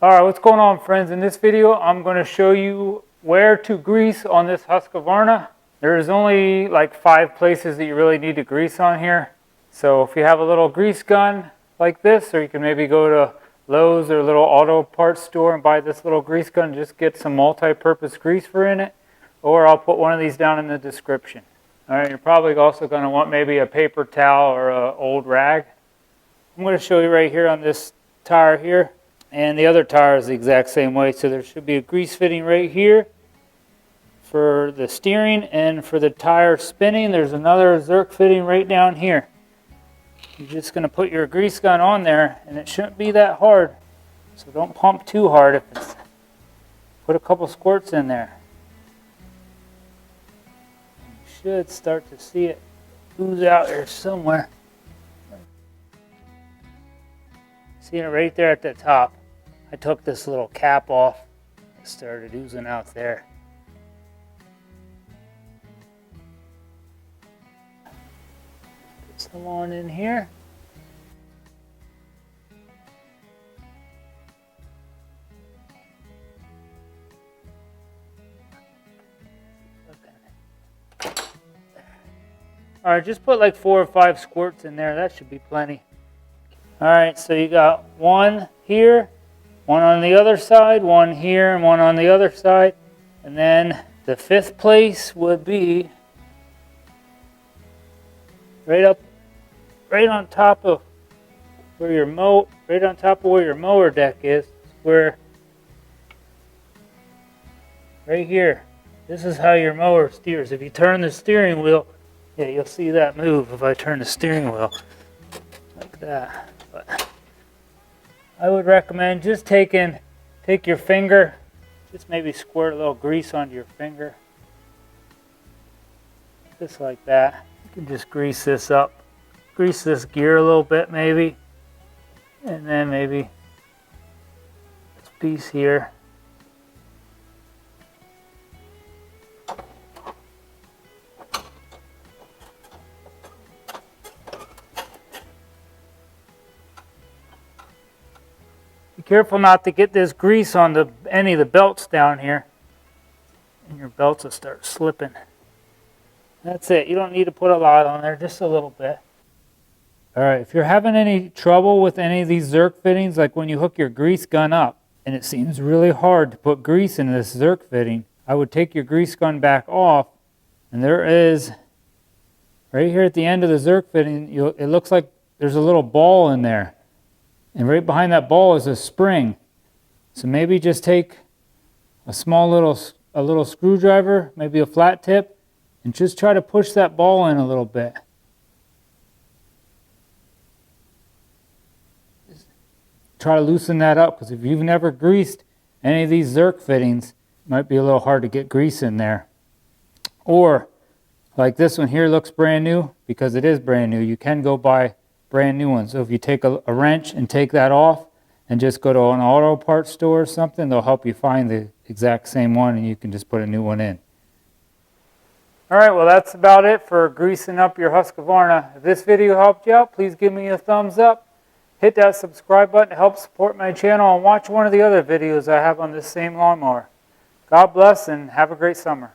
Alright, what's going on, friends? In this video I'm going to show you where to grease on this Husqvarna. There's only like 5 places that you really need to grease on here. So if you have a little grease gun like this, or you can maybe go to Lowe's or a little auto parts store and buy this little grease gun, just get some multi-purpose grease for in it, or I'll put one of these down in the description. Alright, you're probably also going to want maybe a paper towel or an old rag. I'm going to show you right here on this tire here. And the other tire is the exact same way. So there should be a grease fitting right here for the steering, and for the tire spinning there's another Zerk fitting right down here. You're just going to put your grease gun on there, and it shouldn't be that hard. So don't pump too hard. If it's, put a couple squirts in there. You should start to see it ooze out there somewhere. See it right there at the top. I took this little cap off. It started oozing out there. Put some on in here. Alright, just put like 4 or 5 squirts in there. That should be plenty. Alright, so you got one here, one on the other side, one here, and one on the other side. And then the 5th place would be right on top of where your mower deck is, where right here. This is how your mower steers. If you turn the steering wheel, yeah, you'll see that move if I turn the steering wheel like that. But I would recommend just take your finger, just maybe squirt a little grease onto your finger, just like that. You can just grease this up, grease this gear a little bit maybe, and then maybe this piece here. Be careful not to get this grease on any of the belts down here, and your belts will start slipping. That's it. You don't need to put a lot on there, just a little bit. Alright, if you're having any trouble with any of these Zerk fittings, like when you hook your grease gun up and it seems really hard to put grease in this Zerk fitting, I would take your grease gun back off, and there is, right here at the end of the Zerk fitting, it looks like there's a little ball in there. And right behind that ball is a spring. So maybe just take a little screwdriver, maybe a flat tip, and just try to push that ball in a little bit. Just try to loosen that up, because if you've never greased any of these Zerk fittings, it might be a little hard to get grease in there. Or like this one here looks brand new, because it is brand new. You can go buy brand new ones. So if you take a wrench and take that off and just go to an auto parts store or something, they'll help you find the exact same one, and you can just put a new one in. Alright, well that's about it for greasing up your Husqvarna. If this video helped you out, please give me a thumbs up. Hit that subscribe button to help support my channel, and watch one of the other videos I have on this same lawnmower. God bless and have a great summer.